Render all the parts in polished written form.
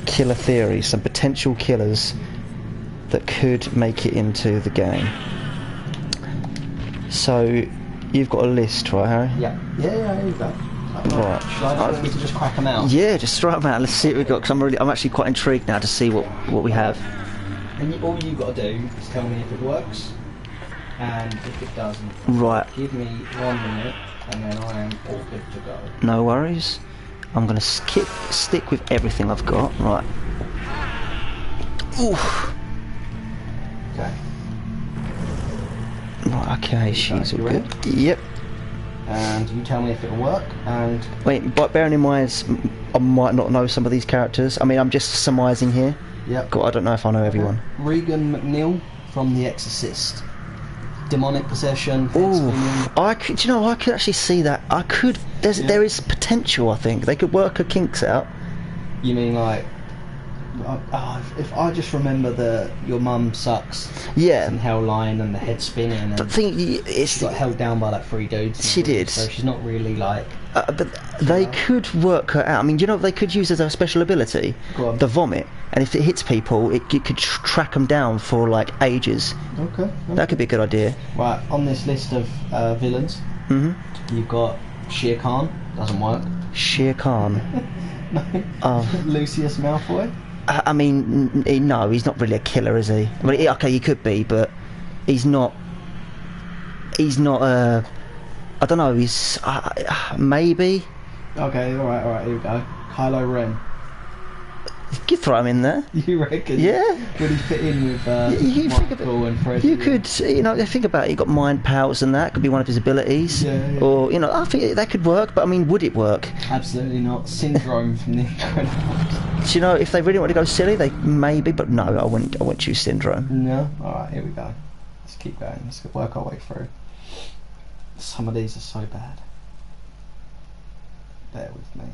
killer theories, some potential killers that could make it into the game. So, you've got a list, right, Harry? Yeah, here you go. Right. Shall I want me to just crack them out? Yeah, just throw them out. Let's see what we've got, because I'm actually quite intrigued now to see what we have. And all you got to do is tell me if it works, and if it doesn't. Right. Give me 1 minute, and then I am all good to go. No worries. I'm going to stick with everything I've got. Right. Oof. Okay. Right, okay, she's all good. Yep. And you tell me if it'll work, and... Wait, but bearing in mind, I might not know some of these characters. I mean, I'm just surmising here. Yep. God, I don't know if I know everyone. Regan McNeil from The Exorcist. Demonic possession. Ooh, do you know, I could actually see that. There is potential, I think. They could work her kinks out. You mean like... if I just remember your mum sucks. Yeah. And hell line and the head spinning. And the thing she got held down by like 3 dudes. She did. So she's not really like... but they could work her out. I mean, you know what they could use as a special ability? Go on. The vomit. And if it hits people, it could track them down for like ages. Okay. That could be a good idea. Right, on this list of villains, you've got Shere Khan. Doesn't work. Shere Khan. No. Lucius Malfoy. I mean, no, he's not really a killer, is he? I mean, okay, he could be, but he's not. He's not. I don't know. He's maybe. Okay, all right. Here we go. Kylo Ren. You could throw him in there. You reckon? Yeah. Would he fit in with Michael and Fred? You could, think about it. You got mind powers and that could be one of his abilities. Yeah. Or I think that could work. But I mean, would it work? Absolutely not. Syndrome from The Incredibles. Do you know if they really want to go silly, they maybe. But no, I wouldn't choose Syndrome. No. All right. Here we go. Let's keep going. Let's work our way through. Some of these are so bad. Bear with me.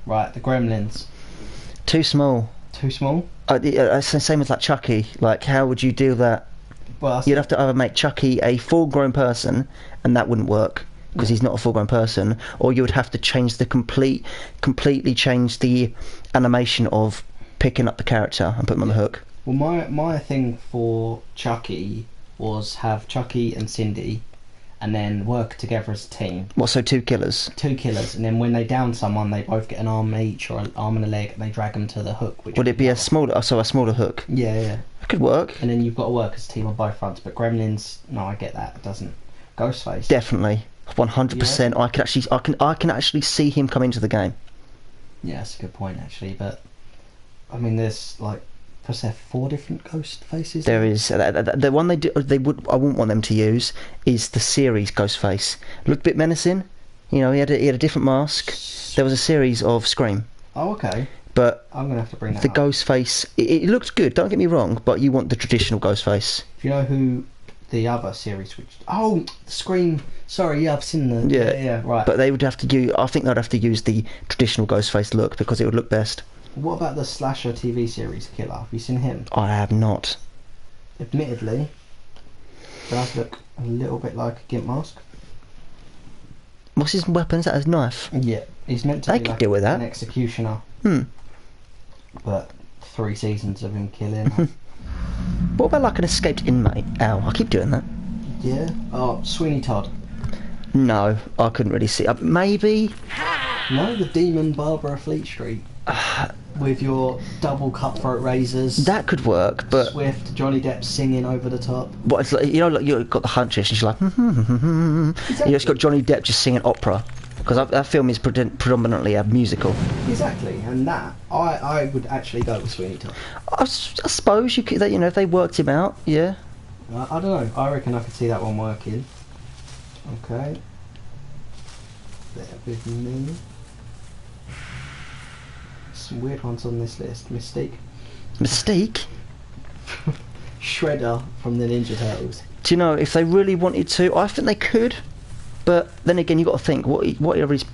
Right, the Gremlins. Too small. Too small? It's the same with like Chucky. Like, how would you do that? Well, you'd have to either make Chucky a full-grown person, and that wouldn't work because he's not a full-grown person, or you would have to change the completely change the animation of picking up the character and put him on the hook. Well, my thing for Chucky was have Chucky and Cindy, and then work together as a team. What, so 2 killers? 2 killers, and then when they down someone, they both get an arm each, or an arm and a leg, and they drag them to the hook. Would it be a smaller hook? Yeah. That could work. And then you've got to work as a team on both fronts, but Gremlins, no, I get that, it doesn't. Ghostface. Definitely. 100%. Yeah. I can actually see him come into the game. Yeah, that's a good point, actually, but, I mean, there's, like, was there 4 different ghost faces? There is. The one I wouldn't want them to use is the series Ghostface. Looked a bit menacing. He had a different mask. There was a series of Scream. Oh, okay. But I'm gonna have to bring that the up. Ghostface. It looked good. Don't get me wrong, but you want the traditional Ghostface. Do you know who the other series? Scream. Sorry, yeah, I've seen the. Yeah, right. But they would have to use. I think they'd have to use the traditional Ghostface look because it would look best. What about the slasher TV series Killer? Have you seen him? I have not. Admittedly, does look a little bit like a gimp mask. What's his weapon? Is that his knife? Yeah, he's meant to they be could like deal with that. An executioner. But 3 seasons of him killing. What about like an escaped inmate? Ow, I keep doing that. Yeah. Oh, Sweeney Todd. No, I couldn't really see. Maybe. No, the demon barber of Fleet Street. With your double cutthroat razors. That could work, but Swift, Johnny Depp singing over the top. What it's like, like you've got the huntress, and she's like, Exactly. You just got Johnny Depp just singing opera, because that film is predominantly a musical. Exactly, and that I would actually go with Sweeney Todd. I suppose you could, if they worked him out, yeah. I don't know. I reckon I could see that one working. Okay. Bear with me. Some weird ones on this list. Mystique. Shredder from the Ninja Turtles. Do you know, if they really wanted to, I think they could. But then again, you've got to think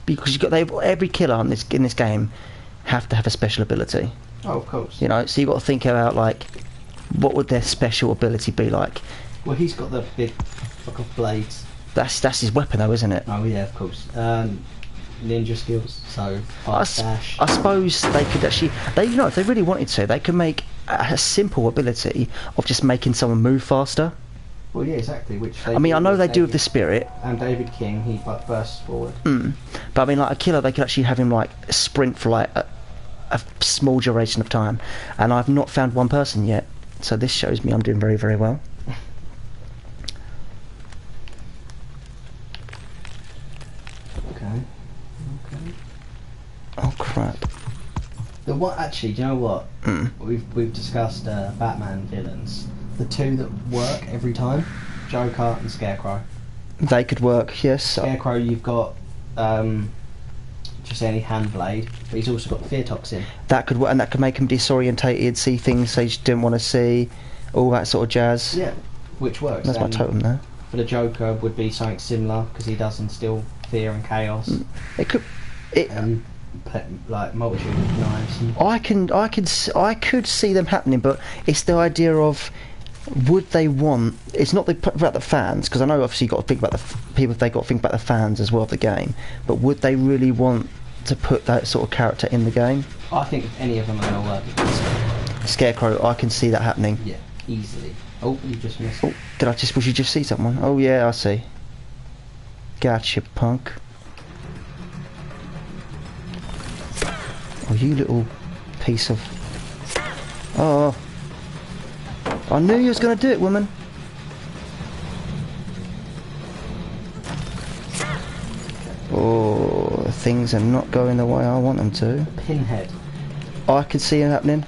because every killer in this game have to have a special ability. Oh, of course. So you've got to think about like what would their special ability be like. Well, he's got the big fuck off blades. That's his weapon though, isn't it? Oh yeah, of course. ninja skills. So I fast dash. suppose they could actually, if they really wanted to, they could make a simple ability of just making someone move faster. Well, yeah, exactly. Which I mean, I know they do with the spirit. And David King, he bursts forward. But I mean, like a killer, they could actually have him like sprint for like a small duration of time, and I've not found one person yet. So this shows me I'm doing very, very well. Okay. Oh crap. The what? Actually, do you know what? We've discussed Batman villains. The two that work every time, Joker and Scarecrow. They could work, yes. Scarecrow, you've got just any hand blade, but he's also got fear toxin. That could work, and that could make him disorientated, see things they just didn't want to see, all that sort of jazz. Yeah, which works. That's my totem there. For the Joker, would be something similar because he does instill fear and chaos. It could. Like multitude of knives. I could see them happening, but it's the idea of would they want? It's not about the fans, because I know obviously you've got to think about the people. They got to think about the fans as well of the game. But would they really want to put that sort of character in the game? I think any of them are going to work against Scarecrow, I can see that happening. Yeah, easily. Oh, you just missed. Oh, was you just see someone? Oh yeah, I see. Gotcha, punk. Oh, you little piece of... Oh, I knew you was going to do it, woman. Oh, things are not going the way I want them to. Pinhead. I could see it happening.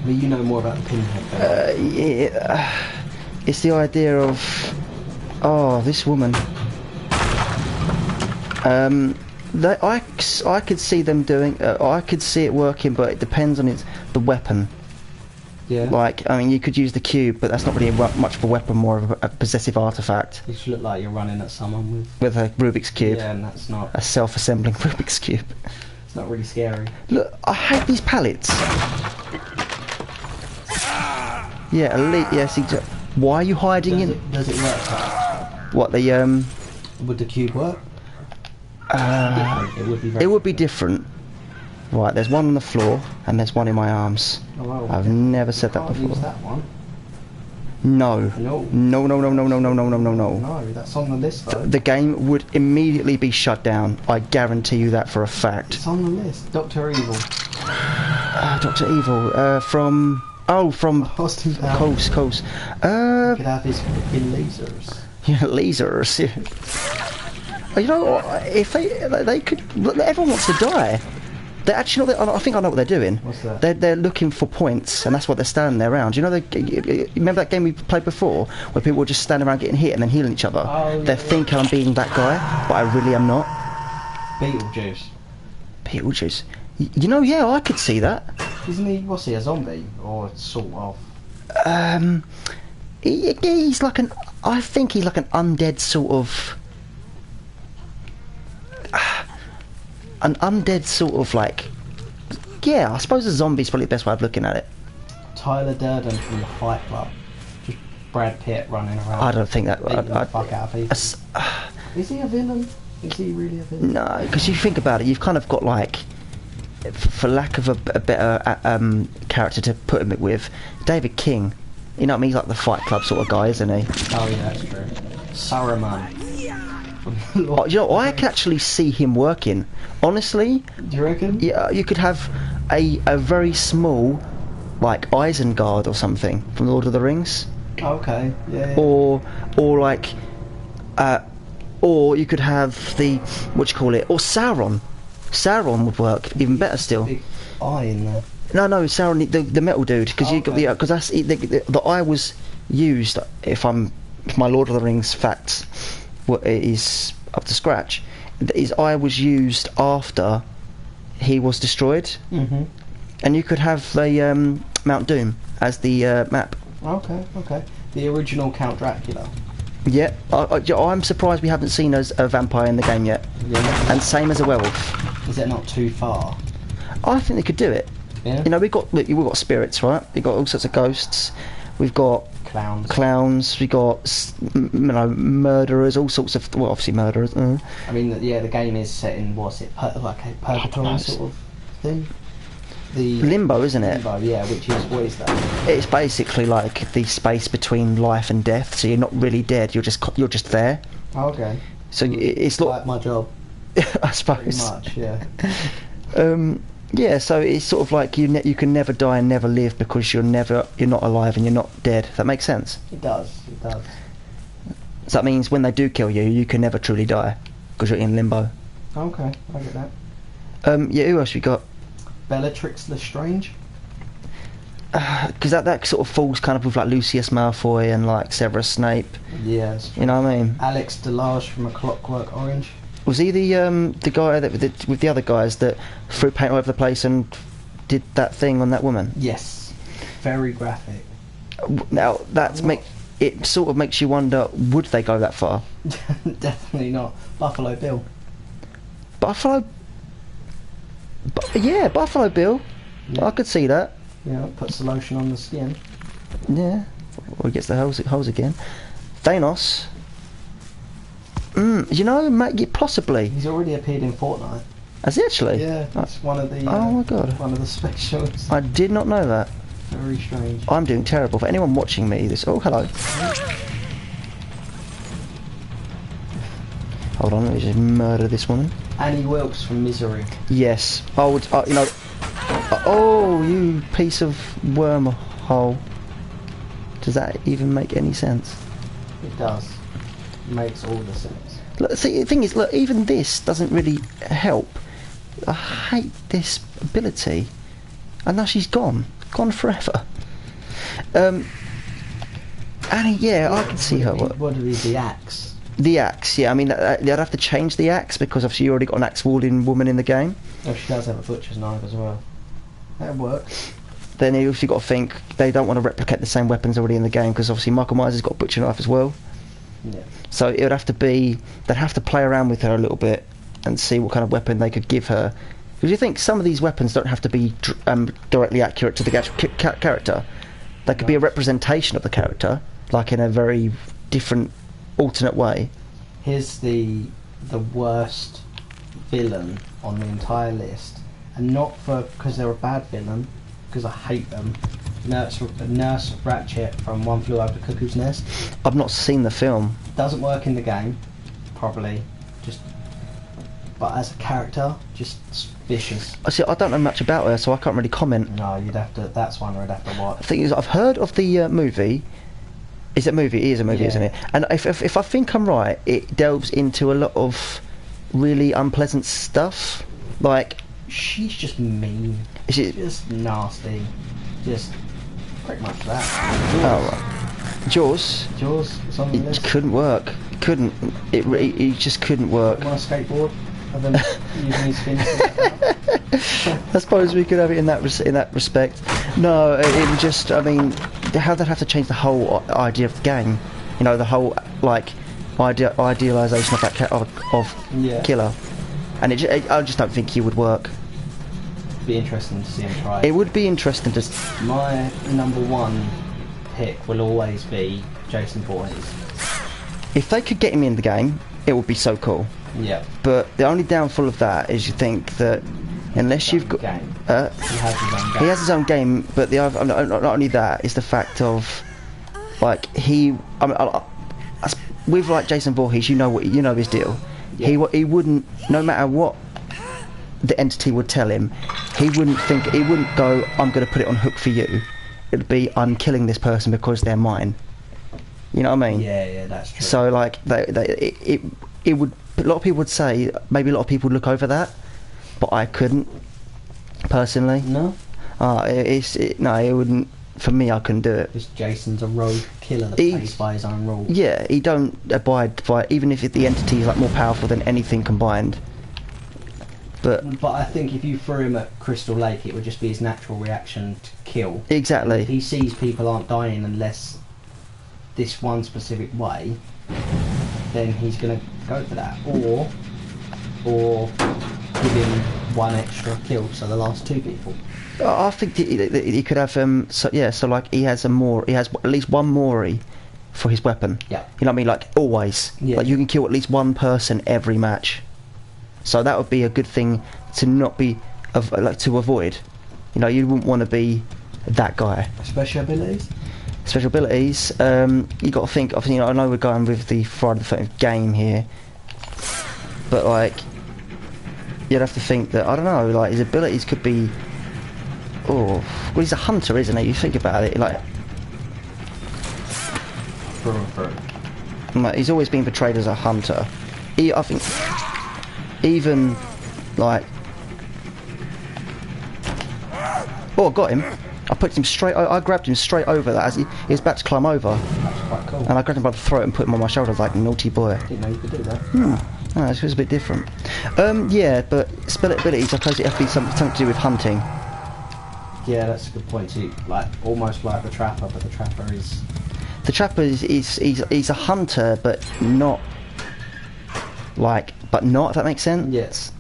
Well, you know more about the Pinhead. Yeah, it's the idea of... Oh, this woman. I could see them doing. I could see it working, but it depends on the weapon. Yeah. Like, I mean, you could use the cube, but that's not really much of a weapon, more of a possessive artifact. You should look like you're running at someone with a Rubik's cube. Yeah, and that's not a self-assembling Rubik's cube. It's not really scary. Look, I hate these pallets. Yeah, elite. Yes, exactly. Why are you hiding in? Does it work? What the Would the cube work? It would be different. Right, there's one on the floor and there's one in my arms. Oh, well, I've never said that before. Use that one. No. No. No, no, no, no, no, no, no, no, no, no. No, that's on the list though. The game would immediately be shut down. I guarantee you that for a fact. It's on the list. Dr. Evil. Dr. Evil. From Austin Powers. Coast. He could have his fucking lasers. Yeah, lasers. Yeah. You know what? If they could, everyone wants to die. They're actually not. I think I know what they're doing. What's that? They're looking for points, and that's what they're standing there around. You know, you remember that game we played before, where people were just standing around getting hit and then healing each other. Oh, they're thinking I'm being that guy, but I really am not. Beetlejuice. Beetlejuice. You know, yeah, I could see that. Isn't he? What's he? A zombie or sort of? He's like an. I think he's like an undead sort of. An undead sort of like. Yeah, I suppose a zombie's probably the best way of looking at it. Tyler Durden from the Fight Club. Just Brad Pitt running around. I don't think that. Beating the fuck out of people. Is he a villain? Is he really a villain? No, because you think about it, you've kind of got like, for lack of a better character to put him with, David King. You know what I mean? He's like the Fight Club sort of guy, isn't he? Oh yeah, that's true. Saruman. Oh, you know, I can actually see him working. Honestly. Do you reckon? Yeah, you could have a very small, like Isengard or something from Lord of the Rings. Okay. Yeah. Or like, or you could have the or Sauron. Sauron would work even better still. Big eye in there. No, Sauron, the metal dude, because you got because that's the eye was used. If my Lord of the Rings facts is up to scratch, his eye was used after he was destroyed. Mm-hmm. And you could have the Mount Doom as the map. Okay. The original Count Dracula. Yeah, I'm surprised we haven't seen a vampire in the game yet. Yeah. And same as a werewolf. Is it not too far? I think they could do it. Yeah. You know, we've got spirits, right? We've got all sorts of ghosts. we've got Clowns. we've got murderers, all sorts of, well, obviously murderers. I mean, the game is set in, what's it, like a purgatory sort of thing? The Limbo, isn't it? Limbo, yeah, which is, what is that? It's basically like the space between life and death, so you're not really dead, you're just there. Oh, okay. So it's like my job. I suppose. Pretty much, yeah. Yeah, so it's sort of like you can never die and never live because you're not alive and you're not dead. That makes sense. It does. So that means when they do kill you, you can never truly die because you're in limbo. Okay, I get that. Yeah, who else we got? Bellatrix Lestrange. Because that sort of falls kind of with like Lucius Malfoy and like Severus Snape. Yes. You know what I mean? Alex Delage from A Clockwork Orange. Was he the guy that with the other guys that threw paint all over the place and did that thing on that woman? Yes. Very graphic. Now it sort of makes you wonder: would they go that far? Definitely not. Buffalo Bill. Buffalo Bill. Yeah. I could see that. Yeah, puts the lotion on the skin. Yeah. Or he gets the holes again. Thanos. You know, possibly. He's already appeared in Fortnite. Has he actually? Yeah, that's one of the. Oh my god. One of the specials. I did not know that. Very strange. I'm doing terrible. For anyone watching me, oh, hello. Hold on, let me just murder this woman. Annie Wilkes from Misery. Yes. Oh, you piece of wormhole. Does that even make any sense? It does. It makes all the sense. Look, see, the thing is, look, even this doesn't really help. I hate this ability. And now she's gone forever. Annie, yeah, I can see her. What would be the axe? The axe, yeah. I mean, they'd have to change the axe because obviously you already got an axe-wielding woman in the game. Oh, she does have a butcher's knife as well. That works. Then you obviously got to think they don't want to replicate the same weapons already in the game because obviously Michael Myers has got a butcher knife as well. Yeah. So it would have to be, they'd have to play around with her a little bit and see what kind of weapon they could give her. Because you think some of these weapons don't have to be directly accurate to the actual character. They could be a representation of the character, like in a very different, alternate way. Here's the worst villain on the entire list, and not because they're a bad villain, because I hate them. Nurse Ratchet from One Flew Over the Cuckoo's Nest. I've not seen the film. Doesn't work in the game, probably. But as a character, just vicious. I see. I don't know much about her, so I can't really comment. No, you'd have to. That's one I'd have to watch. The thing is, I've heard of the movie. Is it a movie? It is a movie, Yeah. isn't it? And if I think I'm right, it delves into a lot of really unpleasant stuff. Like, She's just mean. is it? Just nasty. Just pretty much that. Oh, right. Jaws. Jaws. It's on the It list. couldn't work. It just couldn't work. On a skateboard. And then using his fins. I suppose we could have it in that respect. No, it would just. I mean, how they'd have to change the whole idea of the game. You know, the whole like idealisation of that of Yeah. killer, and I just don't think he would work. Be interesting to see him try. It would be interesting to. My number one pick will always be Jason Voorhees. If they could get him in the game, it would be so cool. Yeah. But the only downfall of that is you think that unless you've got Game. he He has his own game. has his own game, but the other, not only that is the fact of like with like Jason Voorhees, you know his deal. Yeah. He wouldn't, no matter what the entity would tell him, he wouldn't go, I'm going to put it on hook for you. It'd be, I'm killing this person because they're mine. You know what I mean? Yeah, that's true. So like it would. A lot of people would say, maybe a lot of people would look over that, but I couldn't personally. No? It wouldn't. For me, I couldn't do it. Because Jason's a rogue killer that plays by his own rules. Yeah, he don't abide by, even if the entity is like more powerful than anything combined. But I think if you threw him at Crystal Lake, it would just be his natural reaction to kill. exactly. He sees people aren't dying unless this one specific way, then he's going to go for that. Or give him one extra kill, so the last two people. I think he could have so like he has at least one Mori for his weapon. Yeah. You know what I mean? Like always. Yeah. Like you can kill at least one person every match. So that would be a good thing to not be to avoid. You know, you wouldn't want to be that guy. Special abilities? Special abilities, you got to think of, you know, I know we're going with the Friday the 13th game here, but like you'd have to think that, I don't know, like his abilities could be, well, he's a hunter, isn't he? You think about it, like he's always been portrayed as a hunter. I think even like, oh, I got him. I put him straight. I grabbed him straight over that as he was about to climb over. That's quite cool. And I grabbed him by the throat and put him on my shoulder like naughty boy. Didn't know you could do that. Oh, it was a bit different. Yeah, but abilities, I suppose it has to be something to do with hunting. Yeah, that's a good point too. Like almost like the Trapper, but the Trapper is. The Trapper he's a hunter, but not like, if that makes sense. Yes.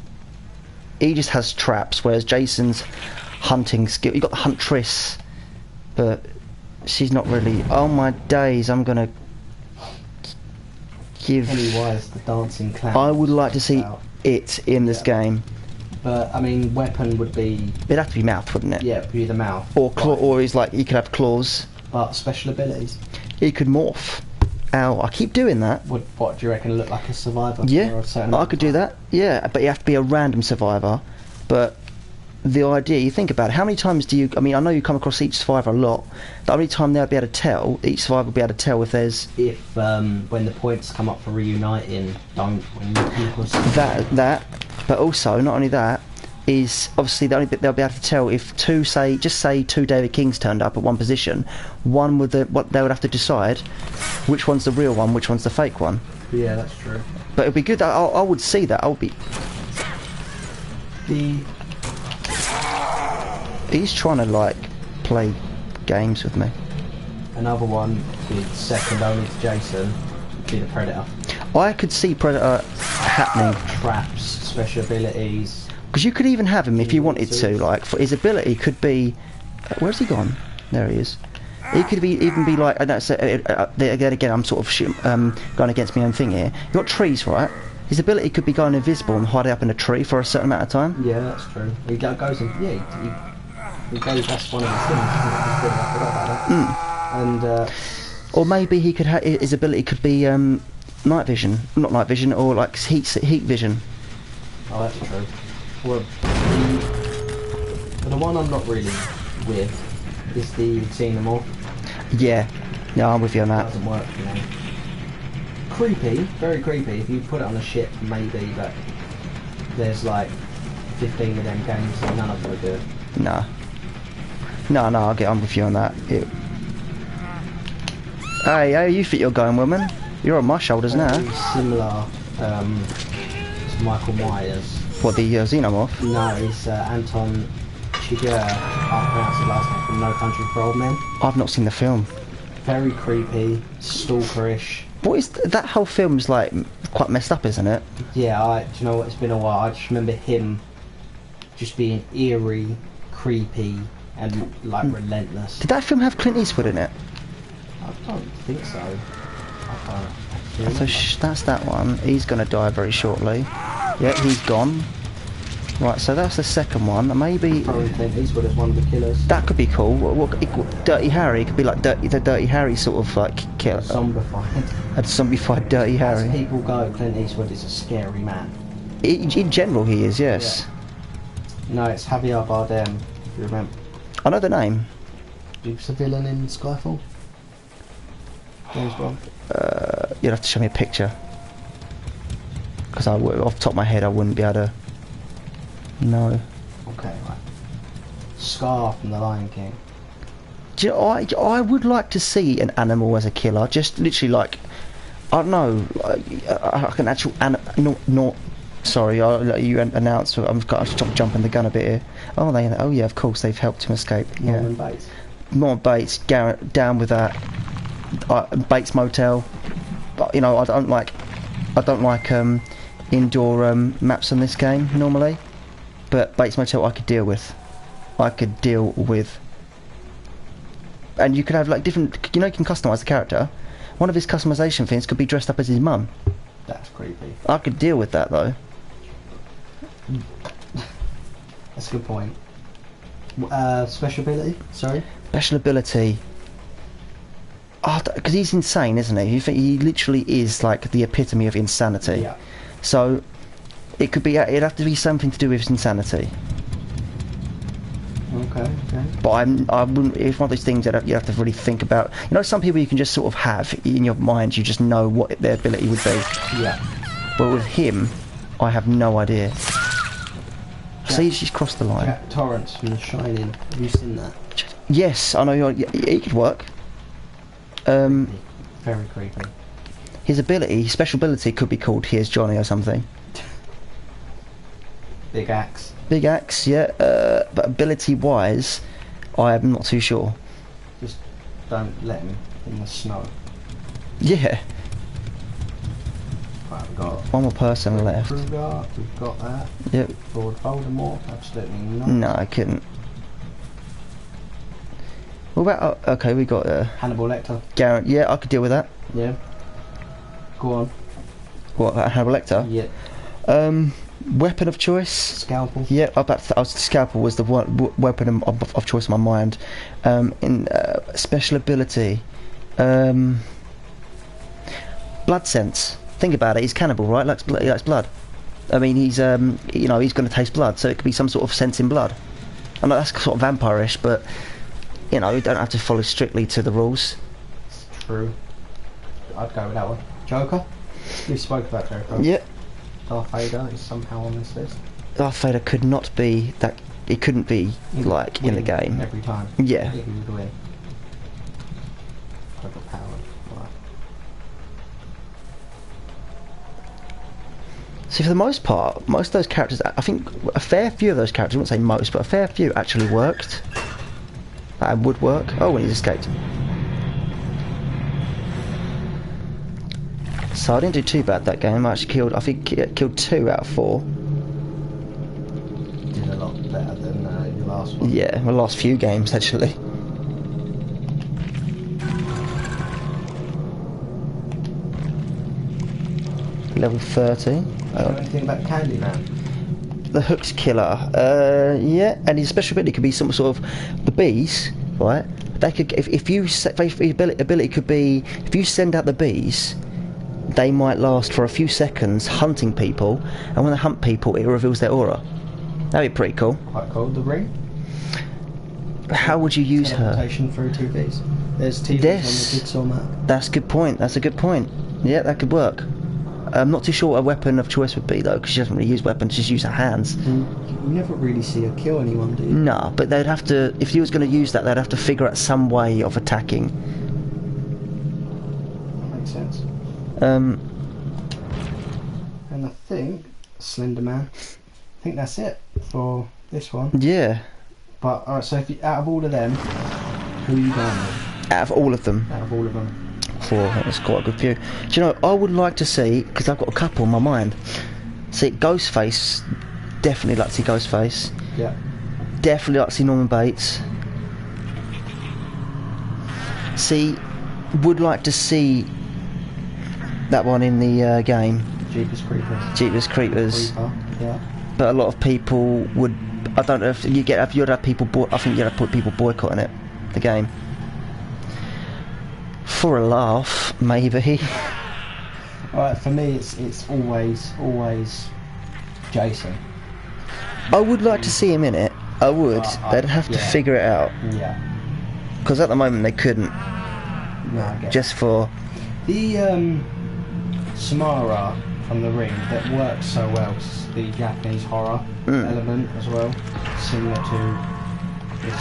He just has traps, whereas Jason's hunting skill. You got the Huntress, but she's not really. Oh my days! I'm gonna give. Pennywise, the dancing clown. I would like to see it in this game. But I mean, weapon would be. It'd have to be mouth, wouldn't it? Yeah, it'd be the mouth. Or claw, or he's like he could have claws. But special abilities. He could morph. Ow! I keep doing that. What do you reckon? Look like a survivor? Yeah, for a I could do that. Yeah, but you have to be a random survivor. But the idea, you think about it, how many times do you, I mean, I know you come across each survivor a lot, but how many times they'll be able to tell, each survivor will be able to tell if there's... If, when the points come up for reuniting, don't, when people... That, but also, not only that, is obviously the only bit they'll be able to tell if two David Kings turned up at one position, one with what they would have to decide which one's the real one, which one's the fake one. Yeah, that's true. But it'd be good, I would see that, He's trying to like play games with me. Another one with second only to Jason would be the Predator. I could see Predator happening. Traps, special abilities. Because you could even have him if you wanted to. Like, for his ability could be. Where's he gone? There he is. He could even be like. I don't say. Again, I'm sort of going against my own thing here. You got trees, right? His ability could be going invisible and hiding up in a tree for a certain amount of time. Yeah, that's true. He goes in. Yeah, he goes. That's one of his things. I forgot about that. And or maybe he could his ability could be night vision, not night vision, or like heat vision. Oh, that's true. Well, the one I'm not really with is the xenomorph. Yeah, I'm with you on that. Doesn't work for me. Creepy, very creepy. If you put it on a ship, maybe, but there's like 15 of them games and none of them are good. Nah. No, I'm with you on that. Hey, you think you're going, woman? You're on my shoulders now. Similar to Michael Myers. What, the xenomorph? No, it's Anton Chigurh. I can't pronounce his last name, from No Country for Old Men. I've not seen the film. Very creepy, stalkerish. What is that whole film's like quite messed up, isn't it? Yeah, do you know what? It's been a while. I just remember him just being eerie, creepy, and like relentless. Did that film have Clint Eastwood in it? I don't think so. I can't. So that's that one. He's going to die very shortly. Yeah, he's gone. Right, so that's the second one. Maybe Probably Clint Eastwood is one of the killers. that could be cool. Dirty Harry could be like the Dirty Harry sort of like killer. Zombified. A zombified Dirty As Harry. people go, Clint Eastwood is a scary man. In general, he is. Yes. Yeah. No, it's Javier Bardem. If you remember, I know the name. he was a villain in Skyfall. James Bond. You'd have to show me a picture. Because off the top of my head, I wouldn't be able to. No. Okay, right. Scar from The Lion King. Do you know, I would like to see an animal as a killer. Just literally like, I don't know, like an actual no. Sorry, I'll let you announce. I've got to jumping the gun a bit here. Oh yeah, of course they've helped him escape. Yeah. Norman Bates. Norman Bates, Garrett, down with that. Bates Motel. But you know, I don't like indoor maps on this game normally. But Bates Motel I could deal with. I could deal with. And you could have like different. You know, you can customise the character. One of his customisation things could be dressed up as his mum. That's creepy. I could deal with that though. That's a good point. Special ability? Sorry? Special ability. Oh, because he's insane, isn't he? He literally is like the epitome of insanity. Yeah. So it could be. It'd have to be something to do with his insanity. Okay. But I wouldn't. It's one of those things that you have to really think about. You know, some people you can just sort of have in your mind. You just know what their ability would be. Yeah. But with him, I have no idea. So he's just crossed the line. Jack Torrance from The Shining. Have you seen that? Yes, I know. He could work. Very creepy. His special ability could be called "Here's Johnny" or something. Big axe. Big axe, yeah. But ability-wise, I am not too sure. Just don't let him in the snow. Yeah. Right, we've got One more person left. Kruger, we've got that. Yep. Lord Voldemort, absolutely not. No, I couldn't. What about? Okay, we got Hannibal Lecter. Garrett. Yeah, I could deal with that. Yeah. Go on. What about Hannibal Lecter? Yeah. Weapon of choice. Scalpel. Yeah, scalpel was the weapon of choice in my mind. In special ability, blood sense. Think about it. He's cannibal, right? He likes blood. I mean, he's he's going to taste blood, so it could be some sort of sense in blood. I know that's sort of vampire-ish, but you don't have to follow strictly to the rules. It's true. I'd go with that one. Joker. We spoke about Joker. Yeah. Darth Vader is somehow on this list. Darth Vader could not be that. It couldn't be like in the game every time. Yeah. He would win. Overpowered. Right. So for the most part, most of those characters, I think a fair few of those characters, I wouldn't say most, but a fair few actually worked. And would work. Oh, when he's escaped. So I didn't do too bad that game. I actually killed 2 out of 4. Did a lot better than your last one. Yeah, my last few games actually. Level 30. Do you know anything about Candyman? The Hook's killer. Yeah, and his special ability could be some sort of the bees, right? They could, if you ability could be if you send out the bees, they might last for a few seconds hunting people, and when they hunt people, it reveals their aura. That'd be pretty cool. Quite cool. The Ring. How would you use her? Teleportation through TVs. There's TVs on the jigsaw map. That's a good point. That's a good point. Yeah, that could work. I'm not too sure what a weapon of choice would be though, because she doesn't really use weapons; she just uses her hands. You never really see her kill anyone, do you? No, but they'd have to. If he was going to use that, they'd have to figure out some way of attacking. That makes sense. And I think Slender Man. I think that's it for this one. Yeah. But alright, so out of all of them, who are you going with? Out of all of them. Out of all of them. 4. That's quite a good few. Do you know? I would like to see, because I've got a couple in my mind. See, Ghostface. Definitely like to see Ghostface. Yeah. Definitely like to see Norman Bates. See, would like to see that one in the game. Jeepers Creepers. Jeepers Creepers. Creeper, yeah. But a lot of people would. I don't know if you'd have people. I think you'd have put people boycotting it, the game. For a laugh, maybe. Alright, for me, it's always Jason. I would like to see him in it. I would. They'd have to figure it out. Yeah. Because at the moment they couldn't. No, I get Just for the Samara from The Ring that works so well. It's the Japanese horror element as well, similar to this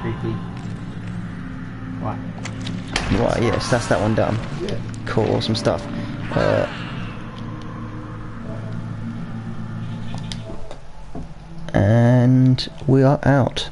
creepy. Right. Right. Yes, that's that one done. Yeah. Cool. Awesome stuff. And we are out.